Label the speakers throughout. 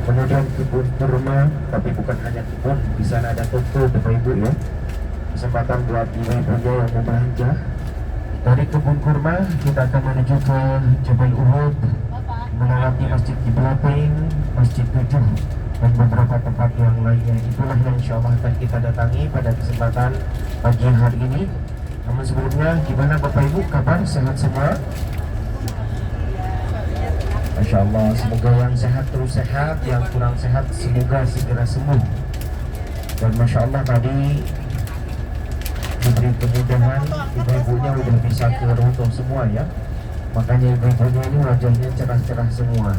Speaker 1: kemudian kebun kurma, tapi bukan hanya kebun, di sana ada toko Bapak Ibu ya. Kesempatan buat ibu-ibunya yang mau belanja. Dari kebun kurma kita akan menuju ke Jabal Uhud, melewati Masjid Qiblatain, Masjid 7 dan beberapa tempat yang lainnya. Itulah yang insyaallah akan kita datangi pada kesempatan pagi hari ini. Namun sebelumnya, gimana Bapak Ibu kabar? Sehat semua? Masya Allah, semoga yang sehat terus sehat, yang kurang sehat semoga segera sembuh. Dan Masya Allah tadi diberi kemudahan, ibu-ibunya udah bisa ke rukun semua ya. Makanya ibu-ibunya ini wajahnya cerah-cerah semua.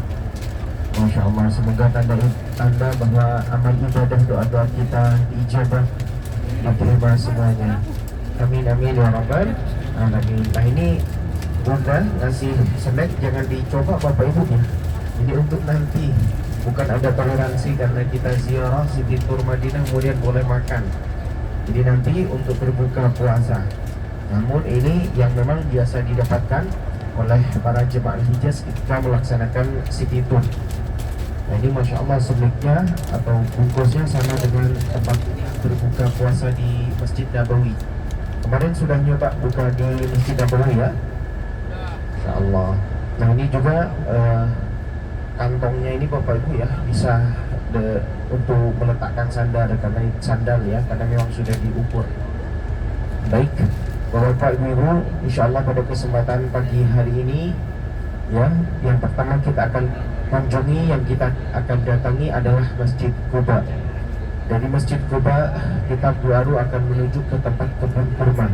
Speaker 1: Masya Allah, semoga tanda bahwa amal ibadah doa-doa kita diijabah, diterima semuanya. Amin amin ya rabbal alamin. Nah ini Bunda ngasih snack, jangan dicoba Bapak Ibu ya. Jadi untuk nanti, bukan ada toleransi karena kita ziarah Siti Tur Madinah kemudian boleh makan. Jadi nanti untuk berbuka puasa. Namun ini yang memang biasa didapatkan oleh para jemaah Hijaz ketika melaksanakan Siti Tur. Nah ini Masya Allah snacknya atau bungkusnya sama dengan tempat berbuka puasa di Masjid Nabawi. Kemarin sudah nyoba buka di Masjid Nabawi ya. Insya Allah. Nah ini juga kantongnya ini Bapak Ibu ya bisa untuk meletakkan sandal ya, karena memang sudah diukur. Baik, Bapak Ibu, Insya Allah pada kesempatan pagi hari ini ya, yang pertama kita akan kunjungi, yang kita akan datangi adalah Masjid Quba. Dari Masjid Quba kita baru akan menuju ke tempat kebun kurma.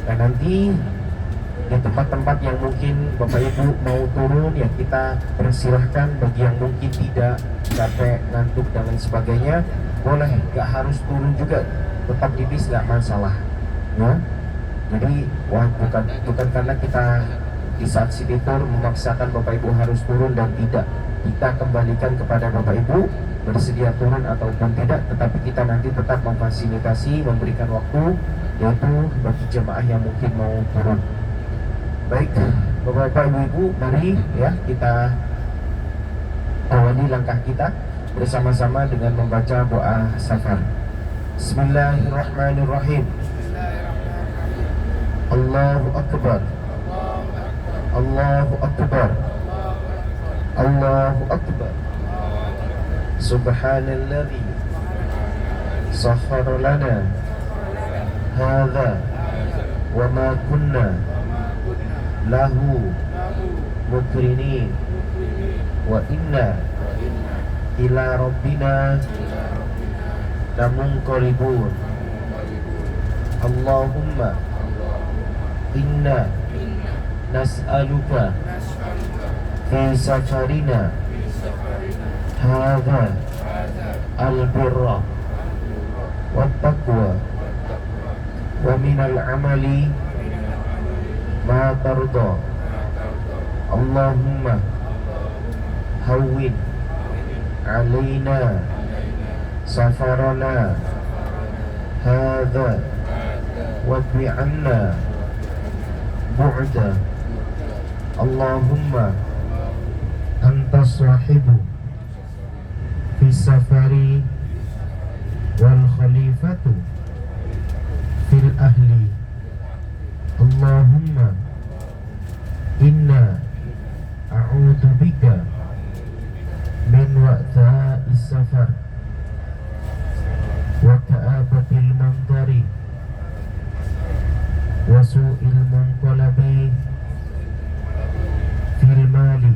Speaker 1: Dan nanti di tempat-tempat yang mungkin Bapak Ibu mau turun ya kita persilahkan. Bagi yang mungkin tidak, capek, ngantuk dan lain sebagainya, boleh, gak harus turun juga, tetap di bis gak masalah ya. Jadi bukan karena kita di saat Siti Tur memaksakan Bapak Ibu harus turun dan tidak, kita kembalikan kepada Bapak Ibu bersedia turun ataupun tidak, tetapi kita nanti tetap memfasilitasi, memberikan waktu yaitu bagi jemaah yang mungkin mau turun. Baik, Bapak Ibu, mari ya kita awali langkah kita bersama-sama dengan membaca doa safar. Bismillahirrahmanirrahim. Allahu Akbar. Allahu Akbar. Allahu Akbar. Subhanalladzi sakhkhara lana hadza wa ma kunna lahu mukrinin wa inna ila rabbina lamunqalibun. Allahumma inna nas'aluka fi safarina hadha al-birra wat taqwa wa minal amali ma tarda. Allahumma hawwin alaina safarana hadha wadwi anna bu'da. Allahumma anta sahibu fi safari wal khalifatu fil ahli. Allahumma inna a'udhu bika min wa'tha'is safar wa ka'abatil mandari wa su'il munqalabi fil mali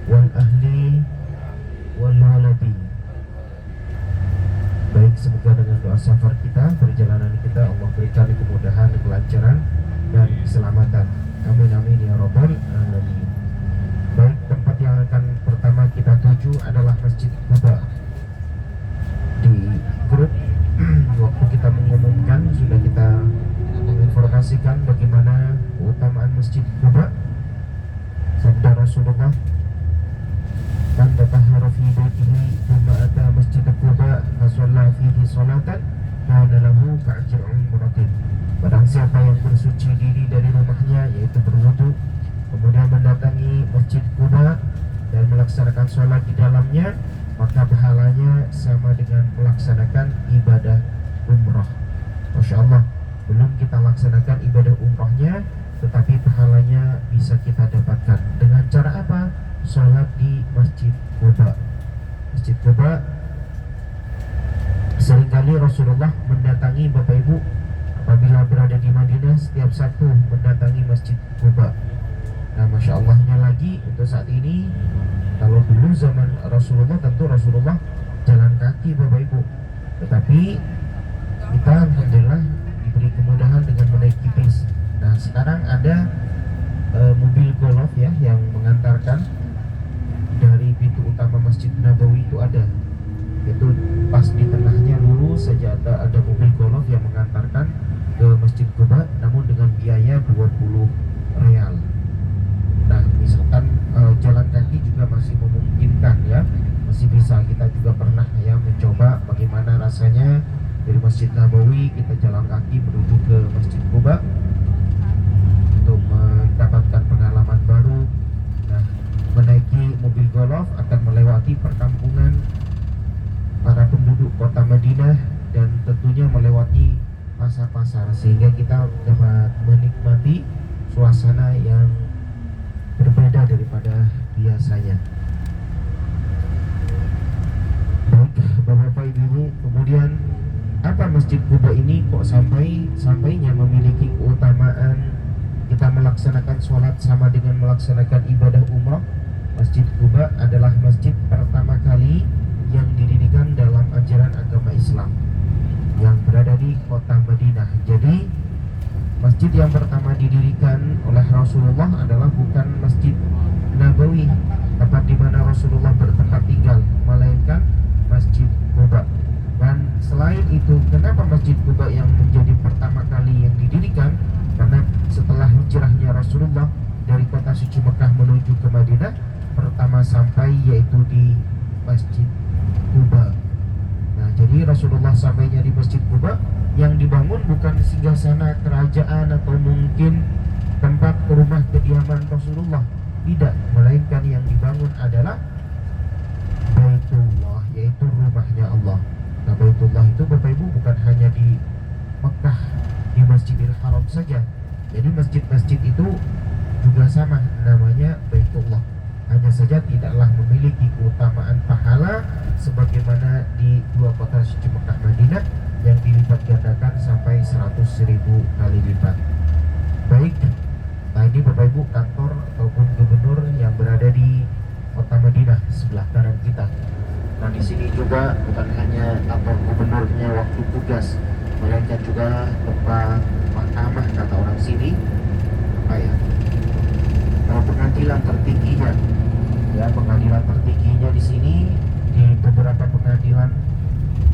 Speaker 1: wal ahli wal waladi. Baik, semoga dengan doa safar kita, perjalanan kita, Allah berikan kemudahan, kelancaran dan keselamatan. Amin amin ya rabbal alamin. Baik, tempat yang akan pertama kita tuju adalah Masjid Quba. Di grup waktu kita mengumumkan sudah kita menginformasikan bagaimana keutamaan Masjid Quba. Sabda Rasulullah, man tatahhara fi baitihi thumma ata Masjid Quba fa shalla fihi sholatan kana lahu ka'ajri umratin. Barang siapa yang bersuci diri dari rumahnya, yaitu berwudu, kemudian mendatangi Masjid Quba dan melaksanakan sholat di dalamnya, maka pahalanya sama dengan melaksanakan ibadah umrah. Masya Allah, belum kita laksanakan ibadah umrahnya, tetapi pahalanya bisa kita dapatkan. Dengan cara apa? Sholat di Masjid Quba. Masjid Quba, seringkali Rasulullah mendatangi Bapak Ibu apabila berada di Madinah, setiap Sabtu mendatangi Masjid Quba. Nah, Masya Allahnya lagi untuk saat ini, kalau dulu zaman Rasulullah tentu Rasulullah jalan kaki Bapak Ibu, tetapi kita alhamdulillah diberi kemudahan dengan menaiki bis. Nah, sekarang ada mobil golf ya yang mengantarkan dari pintu utama Masjid Nabawi itu ada. Itu pas di tengahnya lurus saja ada mobil golf yang mengantarkan ke Masjid Quba, namun dengan biaya 20 real. Nah, misalkan jalan kaki juga masih memungkinkan ya, masih bisa. Kita juga pernah ya mencoba bagaimana rasanya dari Masjid Nabawi kita jalan kaki menuju ke Masjid Quba untuk mendapatkan pengalaman baru. Nah, menaiki mobil golf akan melewati perkampungan para penduduk kota Madinah dan tentunya melewati pasar-pasar, sehingga kita dapat menikmati suasana yang berbeda daripada biasanya. Baik, Bapak Ibu, kemudian apa Masjid Quba ini kok sampainya memiliki keutamaan kita melaksanakan sholat sama dengan melaksanakan ibadah umrah? Masjid Quba adalah masjid pertama kali yang didirikan dalam ajaran agama Islam yang berada di kota Madinah. Jadi masjid yang pertama didirikan oleh Rasulullah adalah bukan Masjid Nabawi, tempat di mana Rasulullah bertempat tinggal, melainkan Masjid Quba. Dan selain itu, kenapa Masjid Quba yang menjadi pertama kali yang didirikan? Karena setelah hijrahnya Rasulullah dari kota suci Mekah menuju ke Madinah, pertama sampai yaitu di Masjid Quba. Nah, jadi Rasulullah sampainya di Masjid Quba, yang dibangun bukan singgasana kerajaan atau mungkin tempat rumah kediaman Rasulullah, tidak, melainkan yang dibangun adalah Baitullah, yaitu rumahnya Allah. Nah, Baitullah itu Bapak Ibu bukan hanya di Mekah, di Masjidil Haram saja. Jadi masjid-masjid itu juga sama, namanya Baitullah. Hanya saja tidaklah memiliki keutamaan pahala sebagaimana di dua kota suci Mekah Madinah yang dilipat gandakan sampai 100.000 kali lipat. Baik, nah ini Bapak Ibu kantor ataupun gubernur yang berada di kota Madinah sebelah kanan kita. Nah, di sini juga bukan hanya kantor gubernurnya waktu tugas, melainkan juga tempat mahkamah kata orang sini, apa ya, pengadilan tertingginya. Ya, pengadilan tertingginya di sini, di beberapa pengadilan,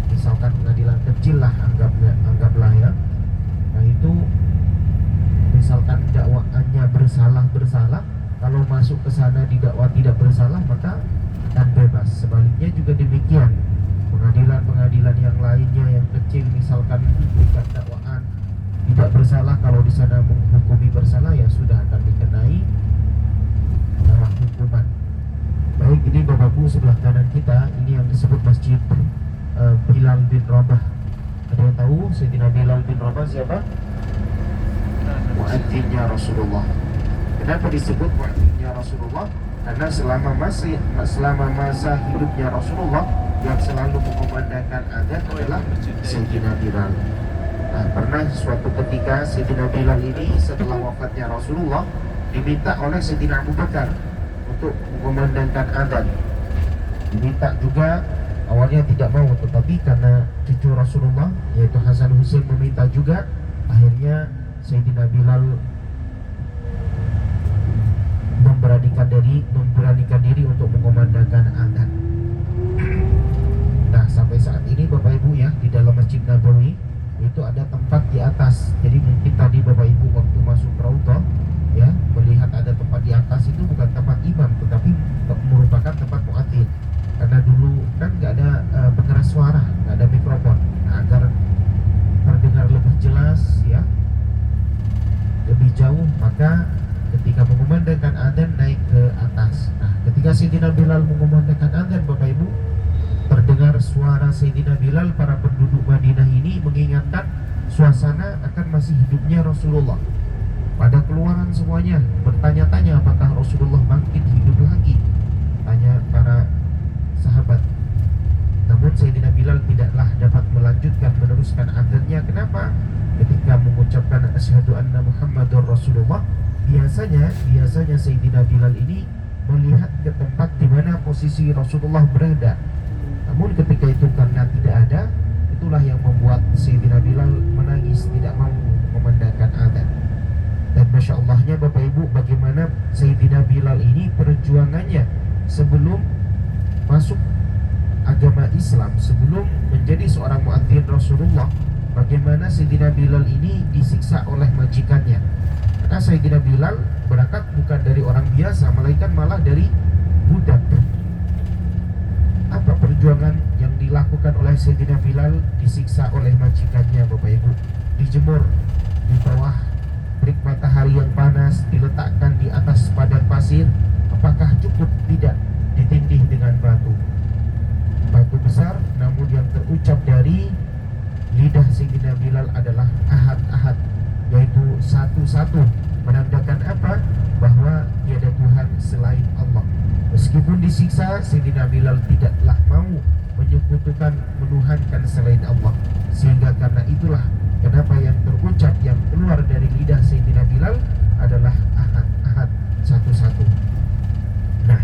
Speaker 1: misalkan pengadilan kecil lah anggaplah ya. Nah, itu misalkan dakwaannya bersalah, kalau masuk ke sana didakwa tidak bersalah maka akan bebas. Sebaliknya juga demikian, pengadilan-pengadilan yang lainnya yang kecil, misalkan berikan dakwaan tidak bersalah, kalau di sana menghukumi bersalah ya sudah akan dikenai hukuman. Baik, ini Bapak Ibu sebelah kanan kita, ini yang disebut Masjid Bilal bin Rabah. Ada yang tahu Sayyidina Bilal bin Rabah siapa? Muadzinnya Rasulullah. Kenapa disebut muadzinnya Rasulullah? Karena selama masa hidupnya Rasulullah, yang selalu mengumandangkan azan adalah Sayyidina Bilal. Nah, pernah suatu ketika Sayyidina Bilal ini setelah wafatnya Rasulullah diminta oleh Sayyidina Abu Bakar untuk mengumandangkan azan. Diminta juga, awalnya tidak mau, tetapi karena cucu Rasulullah yaitu Hasan Husain meminta juga, akhirnya Sayyidina Bilal memberanikan diri untuk mengumandangkan azan. Nah, sampai saat ini Bapak Ibu ya, di dalam Masjid Nabawi itu ada tempat di atas. Jadi mungkin tadi Bapak Ibu waktu masuk Raudhah ya, melihat ada tempat di atas, itu bukan tempat imam, tetapi merupakan tempat muadzin. Karena dulu kan nggak ada pengeras suara, nggak ada mikrofon. Nah, agar terdengar lebih jelas ya, lebih jauh, maka ketika mengumandangkan azan naik ke atas. Nah, ketika Sayyidina Bilal mengumandangkan azan Bapak Ibu, suara Sayyidina Bilal, para penduduk Madinah ini mengingatkan suasana akan masih hidupnya Rasulullah. Pada keluaran semuanya bertanya-tanya apakah Rasulullah bangkit hidup lagi, tanya para sahabat. Namun Sayyidina Bilal tidaklah dapat meneruskan adzannya. Kenapa? Ketika mengucapkan asyhadu anna Muhammadur Rasulullah, biasanya Sayyidina Bilal ini melihat ke tempat di mana posisi Rasulullah berada. Namun ketika itu karena tidak ada, itulah yang membuat Sayyidina Bilal menangis, tidak mau memandangkan adzan. Dan Masya Allahnya Bapak Ibu, bagaimana Sayyidina Bilal ini perjuangannya sebelum masuk agama Islam, sebelum menjadi seorang muadzin Rasulullah. Bagaimana Sayyidina Bilal ini disiksa oleh majikannya. Karena Sayyidina Bilal berangkat bukan dari orang biasa, melainkan malah dari budak. Apa perjuangan yang dilakukan oleh Sayyidina Bilal? Disiksa oleh majikannya Bapak Ibu, dijemur di bawah terik matahari yang panas, diletakkan di atas padang pasir. Apakah cukup? Tidak. Ditindih dengan batu besar, namun yang terucap dari lidah Sayyidina Bilal adalah ahad, yaitu satu-satu, menandakan apa? Bahwa tiada Tuhan selain Allah. Meskipun disiksa, Sayyidina Bilal tidaklah mau menyekutukan, menuhankan selain Allah. Sehingga karena itulah kenapa yang terucap, yang keluar dari lidah Sayyidina Bilal adalah ahad, satu-satu. Nah,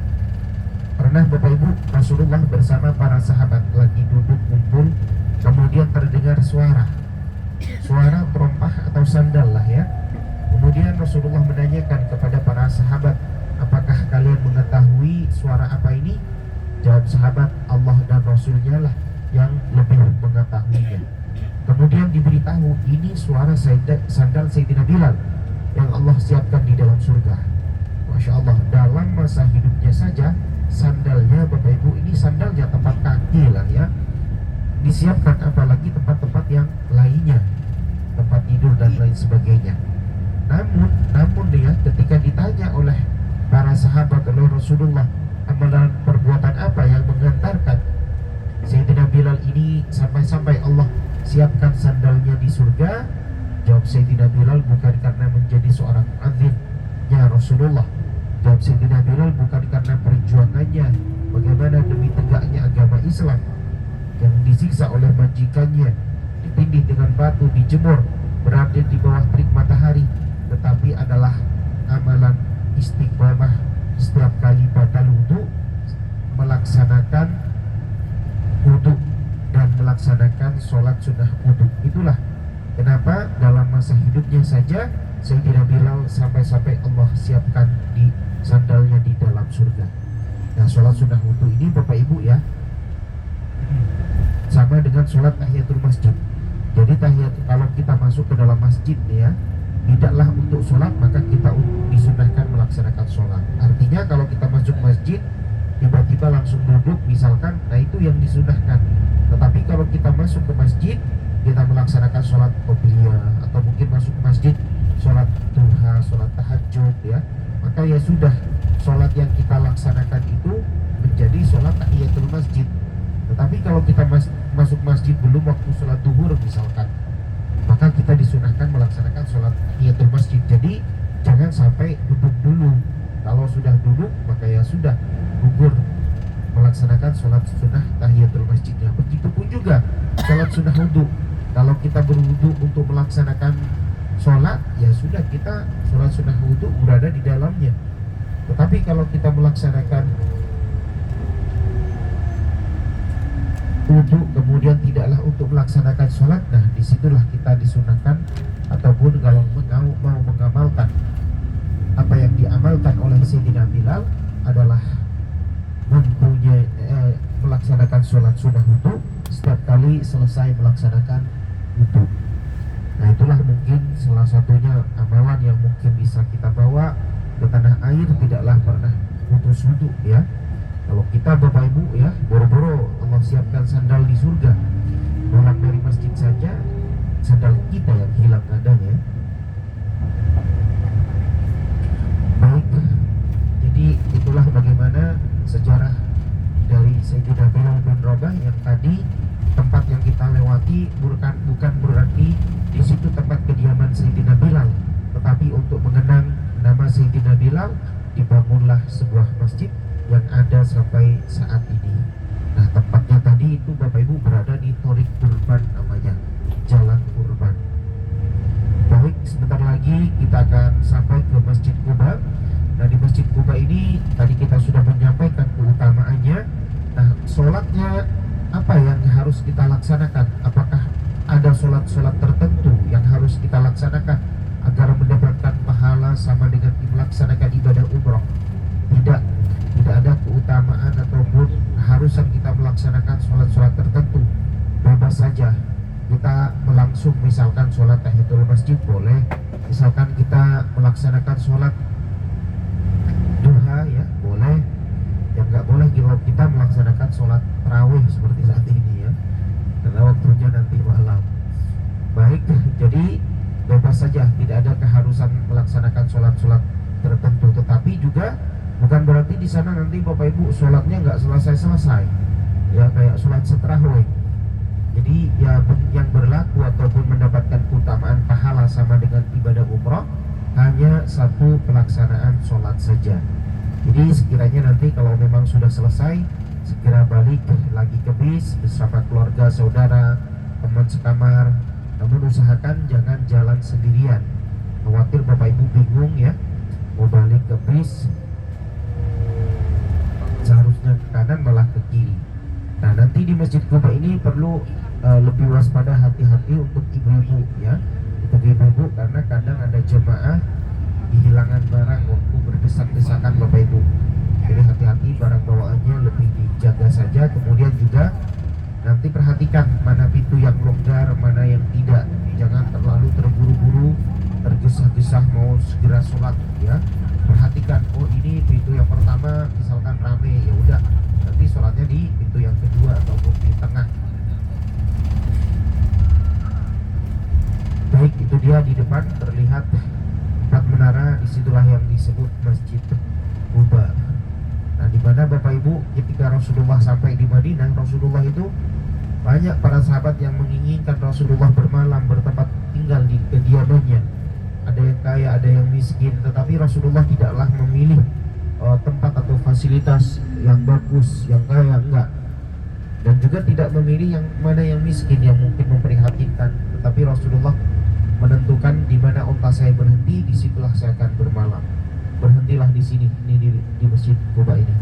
Speaker 1: pernah Bapak Ibu, Rasulullah bersama para sahabat lagi duduk kumpul, kemudian terdengar suara terompah atau sandal lah ya. Kemudian Rasulullah menanyakan kepada para sahabat, apakah kalian mengetahui suara apa ini? Jawab sahabat, Allah dan Rasulnya lah yang lebih mengetahuinya. Kemudian diberitahu, ini suara sandal Sayyidina Bilal yang Allah siapkan di dalam surga. Masya Allah, dalam masa hidupnya saja sandalnya Bapak Ibu, ini sandalnya tempat kaki lah ya, disiapkan, apalagi tempat-tempat yang lainnya, tempat tidur dan lain sebagainya. Namun ya, ketika ditanya oleh para sahabat, oleh Rasulullah, amalan perbuatan apa yang mengantarkan Sayyidina Bilal ini sampai Allah siapkan sandalnya di surga? Jawab Sayyidina Bilal, bukan karena menjadi seorang muadzin ya Rasulullah. Jawab Sayyidina Bilal, bukan karena perjuangannya bagaimana demi tegaknya agama Islam, yang disiksa oleh majikannya, ditindih dengan batu, dijemur, berada di bawah terik matahari, tetapi adalah amalan istiqomah setiap kali batal wudu, melaksanakan wudu dan melaksanakan sholat sunnah wudu. Itulah kenapa dalam masa hidupnya saja Sayyidina Bilal sampai Allah siapkan di sandalnya di dalam surga. Nah, sholat sunnah wudu ini Bapak Ibu ya, sama dengan sholat tahiyatul masjid. Jadi kalau kita masuk ke dalam masjid nih ya, tidaklah untuk sholat, maka kita disunahkan melaksanakan sholat. Artinya kalau kita masuk masjid tiba-tiba langsung duduk misalkan, nah itu yang disunahkan. Tetapi kalau kita masuk ke masjid, kita melaksanakan sholat qobliyah, atau mungkin masuk ke masjid sholat duha, sholat tahajud ya, maka ya sudah, sholat yang kita laksanakan itu menjadi sholat tahiyatul masjid. Tetapi kalau kita masuk masjid belum waktu sholat duhur misalkan, maka kita disunahkan melaksanakan sholat tahiyatul masjid. Jadi jangan sampai duduk dulu. Kalau sudah duduk, maka ya sudah, gugur melaksanakan sholat sunnah tahiyatul masjidnya. Begitupun juga sholat sunnah wudu. Kalau kita berwudu untuk melaksanakan sholat, ya sudah, kita sholat sunnah wudu berada di dalamnya. Tetapi kalau kita melaksanakan wudu kemudian tidaklah untuk melaksanakan sholat, nah disitulah kita disunahkan, ataupun kalau mau mengamalkan apa yang diamalkan oleh Sayyidina Bilal adalah melaksanakan sholat sunnah wudu setiap kali selesai melaksanakan wudu. Nah itulah mungkin salah satunya amalan yang mungkin bisa kita bawa ke tanah air, tidaklah pernah putus wudu ya. Kalau kita Bapak Ibu ya, boro-boro Allah siapkan sandal di surga, pulang dari masjid saja sandal kita yang hilang adanya. Baik, jadi itulah bagaimana sejarah dari Sayyidina Bilal bin Rabah yang tadi Sayyidina Bilal dibangunlah sebuah masjid yang ada sampai saat ini. Nah, tempatnya tadi itu Bapak Ibu berada di Thorik Kurban namanya, Jalan Kurban. Baik, sebentar lagi kita akan sampai ke Masjid Quba. Nah, di Masjid Quba ini tadi kita sudah menyampaikan keutamaannya. Nah, sholatnya apa yang harus kita laksanakan? Apakah ada sholat-sholat tertentu yang harus kita laksanakan agar mendapatkan pahala sama dengan melaksanakan ibadah umroh? Tidak, tidak ada keutamaan ataupun harusan kita melaksanakan sholat-sholat tertentu. Bebas saja. Kita melangsung misalkan sholat tahiyatul masjid boleh, misalkan kita melaksanakan sholat duha ya boleh. Yang nggak boleh kalau kita melaksanakan sholat tarawih seperti saat ini ya, karena waktunya nanti malam. Baik, jadi bebas saja, tidak ada keharusan melaksanakan sholat-sholat tertentu. Tetapi juga bukan berarti di sana nanti Bapak Ibu sholatnya nggak selesai-selesai ya, kayak sholat tarawih. Jadi ya, yang berlaku ataupun mendapatkan keutamaan pahala sama dengan ibadah umroh hanya satu pelaksanaan sholat saja. Jadi sekiranya nanti kalau memang sudah selesai, segera balik lagi ke bis bersama keluarga, saudara, teman sekamar. Namun usahakan jangan jalan sendirian, khawatir Bapak Ibu bingung ya, mau balik ke bis seharusnya ke kanan malah ke kiri. Nah, nanti di Masjid Quba ini perlu lebih waspada, hati-hati untuk ibu-ibu ya, untuk ibu-ibu, karena kadang ada jemaah kehilangan barang waktu berdesak-desakan Bapak Ibu. Jadi hati-hati, barang bawaannya lebih dijaga saja. Kemudian juga nanti perhatikan mana pintu yang longgar, mana yang tidak. Jangan terlalu terburu-buru, tergesa-gesa mau segera sholat ya. Perhatikan, oh ini pintu yang pertama misalkan rame, ya udah nanti sholatnya di pintu yang kedua ataupun di tengah. Baik, itu dia di depan terlihat 4 menara, disitulah yang disebut Masjid Quba. Nah, di mana Bapak Ibu ketika Rasulullah sampai di Madinah, Rasulullah itu banyak para sahabat yang menginginkan Rasulullah bermalam, bertempat tinggal di kediamannya. Ada yang kaya, ada yang miskin, tetapi Rasulullah tidaklah memilih tempat atau fasilitas yang bagus, yang kaya, enggak. Dan juga tidak memilih yang mana yang miskin, yang mungkin memprihatinkan. Tetapi Rasulullah menentukan di mana unta saya berhenti, disitulah saya akan bermalam. Berhentilah di sini, ini di Masjid Quba ini,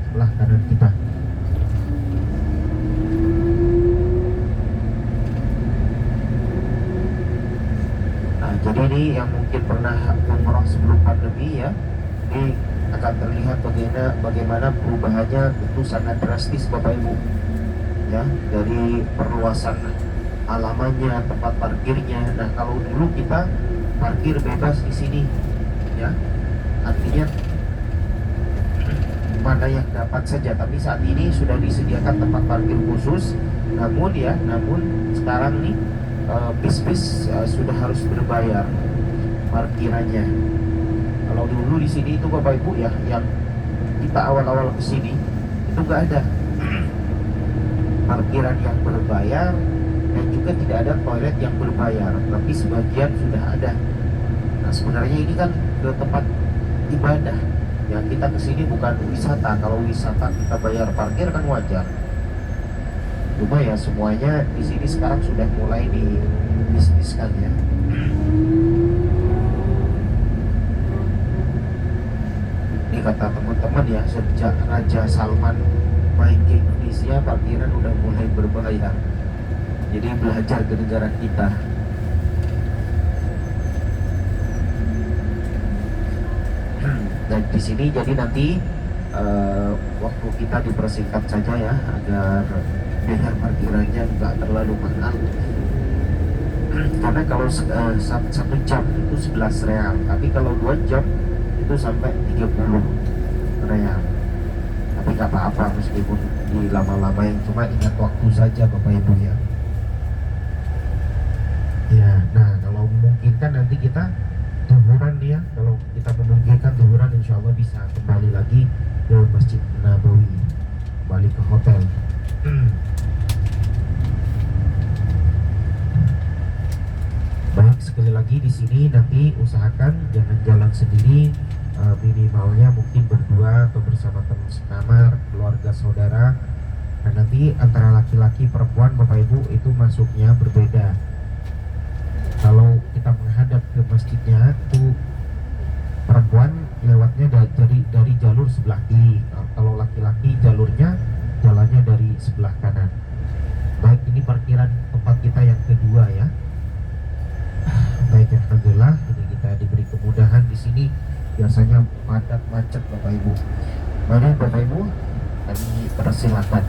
Speaker 1: sebelah kanan kita. Nah, jadi ini yang mungkin pernah umroh sebelum pandemi ya, ini akan terlihat bagaimana perubahannya itu sangat drastis Bapak Ibu ya, dari perluasan halamannya, tempat parkirnya. Nah, kalau dulu kita parkir bebas di sini ya, artinya mana yang dapat saja, tapi saat ini sudah disediakan tempat parkir khusus. Namun sekarang nih bis-bis sudah harus berbayar parkirannya. Kalau dulu di sini itu Bapak Ibu ya, yang kita awal-awal kesini itu nggak ada parkiran yang berbayar, dan juga tidak ada toilet yang berbayar, tapi sebagian sudah ada. Nah, sebenarnya ini kan ke tempat ibadah ya, kita kesini bukan wisata. Kalau wisata kita bayar parkir kan wajar. Cuma ya semuanya di sini sekarang sudah mulai dibisniskan ya. Ini kata teman-teman ya, sejak Raja Salman main ke Indonesia, parkiran udah mulai berbayar. Jadi belajar ke negara kita. Dan di sini jadi nanti waktu kita dipersingkat saja ya, agar biar parkirannya nggak terlalu mahal. Karena kalau 1 jam itu 11 real, tapi kalau 2 jam itu sampai 30 real. Tapi nggak apa-apa meskipun dilama-lamain, cuma ingat waktu saja Bapak Ibu ya. Ya, nah kalau memungkinkan nanti kita duhuran ya, kalau kita memungkinkan duhuran, insya Allah bisa kembali lagi ke Masjid Nabawi, kembali ke hotel. Baik, sekali lagi Jadi di sini nanti usahakan jangan jalan sendiri, minimalnya mungkin berdua atau bersama teman sekamar, keluarga, saudara. Dan nanti antara laki-laki perempuan Bapak Ibu itu masuknya berbeda. Kalau kita menghadap ke masjidnya itu perempuan lewatnya dari jalur sebelah kiri. Kalau laki-laki jalurnya jalannya dari sebelah kanan. Baik, ini parkiran tempat kita yang kedua ya. Baik, alhamdulillah ini kita diberi kemudahan di sini. Biasanya padat macet Bapak Ibu. Mari Bapak Ibu, kami persilakan.